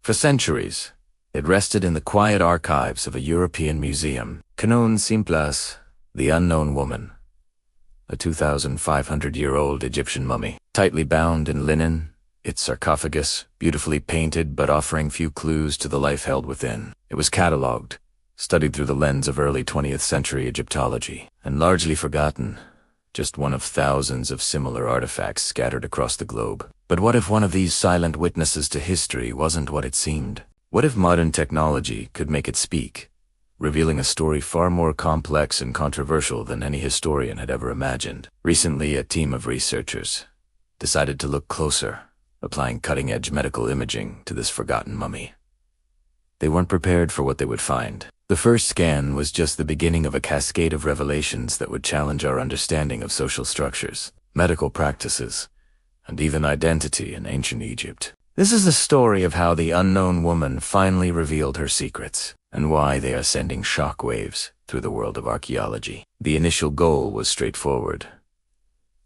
For centuries, it rested in the quiet archives of a European museum. Canon Simplas, the Unknown Woman, a 2,500-year-old Egyptian mummy, tightly bound in linen, its sarcophagus beautifully painted but offering few clues to the life held within. It was catalogued, studied through the lens of early 20th century Egyptology, and largely forgotten, just one of thousands of similar artifacts scattered across the globe. But what if one of these silent witnesses to history wasn't what it seemed? What if modern technology could make it speak, revealing a story far more complex and controversial than any historian had ever imagined? Recently, a team of researchers decided to look closer, applying cutting-edge medical imaging to this forgotten mummy. They weren't prepared for what they would find. The first scan was just the beginning of a cascade of revelations that would challenge our understanding of social structures, medical practices, and even identity in ancient Egypt. This is the story of how the unknown woman finally revealed her secrets, and why they are sending shockwaves through the world of archaeology. The initial goal was straightforward: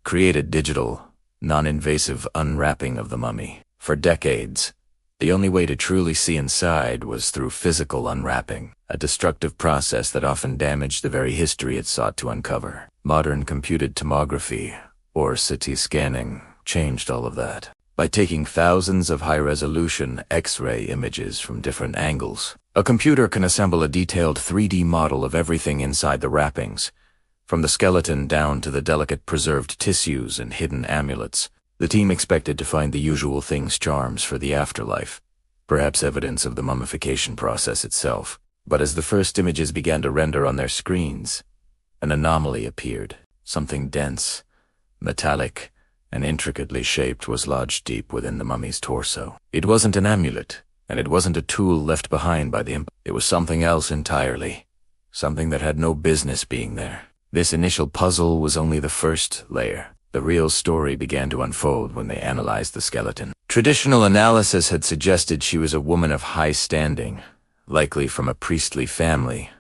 create a digital, non-invasive unwrapping of the mummy. For decades, the only way to truly see inside was through physical unwrapping, a destructive process that often damaged the very history it sought to uncover. Modern computed tomography, or CT scanning, changed all of that. By taking thousands of high-resolution X-ray images from different angles, a computer can assemble a detailed 3D model of everything inside the wrappings, from the skeleton down to the delicate preserved tissues and hidden amulets. The team expected to find the usual things: charms for the afterlife, perhaps evidence of the mummification process itself. But as the first images began to render on their screens, an anomaly appeared. Something dense, metallic, and intricately shaped was lodged deep within the mummy's torso. It wasn't an amulet, and it wasn't a tool left behind by the imp. It was something else entirely, something that had no business being there. This initial puzzle was only the first layer. The real story began to unfold when they analyzed the skeleton. Traditional analysis had suggested she was a woman of high standing, likely from a priestly family,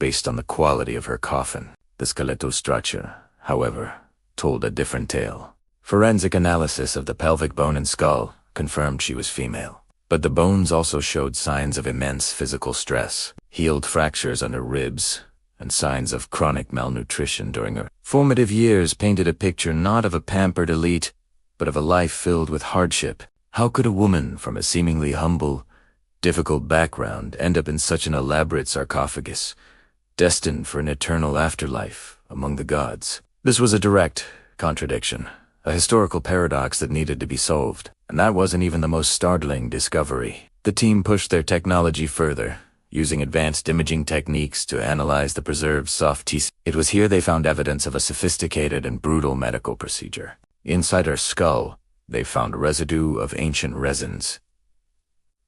based on the quality of her coffin. The skeletal structure, however, told a different tale. Forensic analysis of the pelvic bone and skull confirmed she was female. But the bones also showed signs of immense physical stress, healed fractures under ribs, and signs of chronic malnutrition during her formative years painted a picture not of a pampered elite, but of a life filled with hardship. How could a woman from a seemingly humble, difficult background end up in such an elaborate sarcophagus, destined for an eternal afterlife among the gods? This was a direct contradiction, a historical paradox that needed to be solved, and that wasn't even the most startling discovery. The team pushed their technology further, using advanced imaging techniques to analyze the preserved soft tissue. It was here they found evidence of a sophisticated and brutal medical procedure. Inside her skull, they found residue of ancient resins,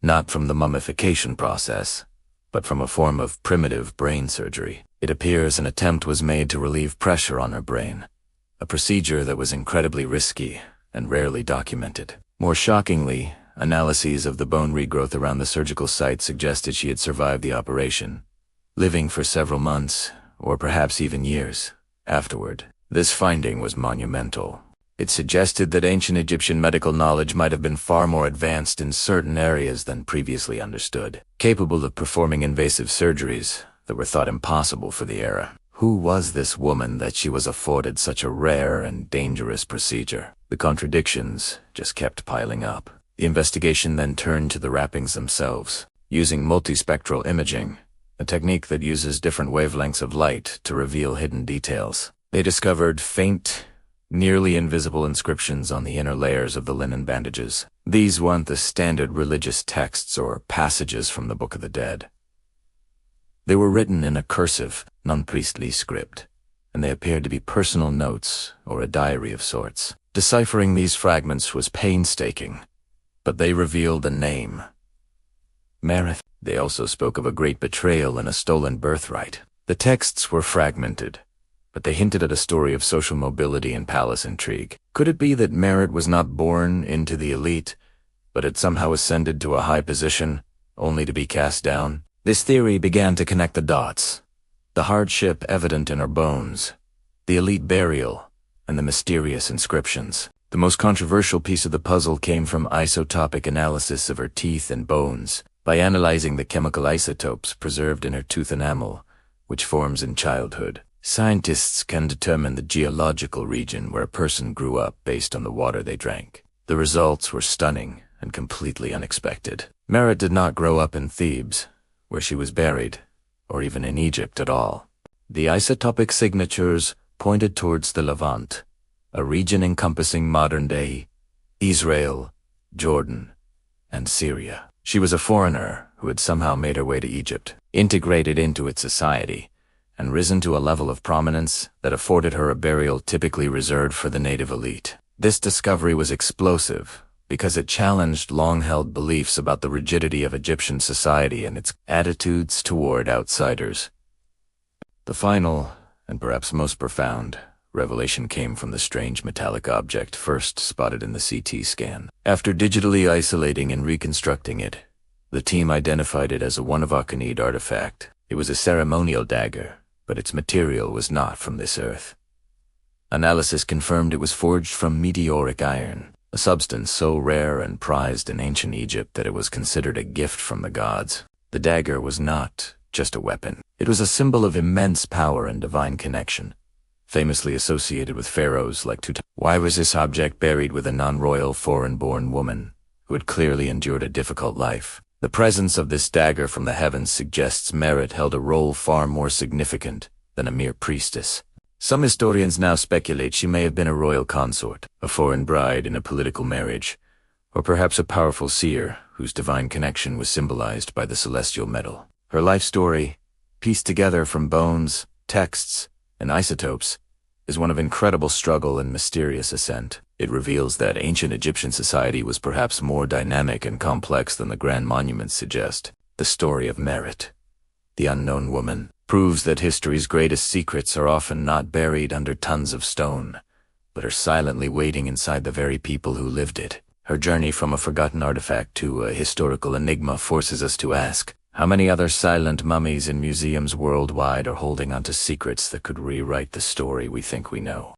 not from the mummification process, but from a form of primitive brain surgery. It appears an attempt was made to relieve pressure on her brain, a procedure that was incredibly risky and rarely documented. More shockingly, analyses of the bone regrowth around the surgical site suggested she had survived the operation, living for several months, or perhaps even years, afterward. This finding was monumental. It suggested that ancient Egyptian medical knowledge might have been far more advanced in certain areas than previously understood, capable of performing invasive surgeries that were thought impossible for the era. Who was this woman that she was afforded such a rare and dangerous procedure? The contradictions just kept piling up. The investigation then turned to the wrappings themselves. Using multispectral imaging, a technique that uses different wavelengths of light to reveal hidden details, they discovered faint, nearly invisible inscriptions on the inner layers of the linen bandages. These weren't the standard religious texts or passages from the Book of the Dead. They were written in a cursive, non-priestly script, and they appeared to be personal notes or a diary of sorts. Deciphering these fragments was painstaking, but they revealed a name: Merith. They also spoke of a great betrayal and a stolen birthright. The texts were fragmented, but they hinted at a story of social mobility and palace intrigue. Could it be that Merit was not born into the elite, but had somehow ascended to a high position, only to be cast down? This theory began to connect the dots. The hardship evident in her bones, the elite burial, and the mysterious inscriptions. The most controversial piece of the puzzle came from isotopic analysis of her teeth and bones. By analyzing the chemical isotopes preserved in her tooth enamel, which forms in childhood, scientists can determine the geological region where a person grew up based on the water they drank. The results were stunning and completely unexpected. Merritt did not grow up in Thebes, where she was buried, or even in Egypt at all. The isotopic signatures pointed towards the Levant, a region encompassing modern-day Israel, Jordan, and Syria. She was a foreigner who had somehow made her way to Egypt, integrated into its society, and risen to a level of prominence that afforded her a burial typically reserved for the native elite. This discovery was explosive because it challenged long-held beliefs about the rigidity of Egyptian society and its attitudes toward outsiders. The final, and perhaps most profound, revelation came from the strange metallic object first spotted in the CT scan. After digitally isolating and reconstructing it, the team identified it as a one-of-a-kind artifact. It was a ceremonial dagger, but its material was not from this earth. Analysis confirmed it was forged from meteoric iron, a substance so rare and prized in ancient Egypt that it was considered a gift from the gods. The dagger was not just a weapon. It was a symbol of immense power and divine connection, famously associated with pharaohs like Tutankhamun. Why was this object buried with a non-royal foreign-born woman who had clearly endured a difficult life? The presence of this dagger from the heavens suggests Merritt held a role far more significant than a mere priestess. Some historians now speculate she may have been a royal consort, a foreign bride in a political marriage, or perhaps a powerful seer whose divine connection was symbolized by the celestial metal. Her life story, pieced together from bones, texts, and isotopes, is one of incredible struggle and mysterious ascent. It reveals that ancient Egyptian society was perhaps more dynamic and complex than the grand monuments suggest. The story of Merritt, the unknown woman, proves that history's greatest secrets are often not buried under tons of stone, but are silently waiting inside the very people who lived it. Her journey from a forgotten artifact to a historical enigma forces us to ask, how many other silent mummies in museums worldwide are holding onto secrets that could rewrite the story we think we know?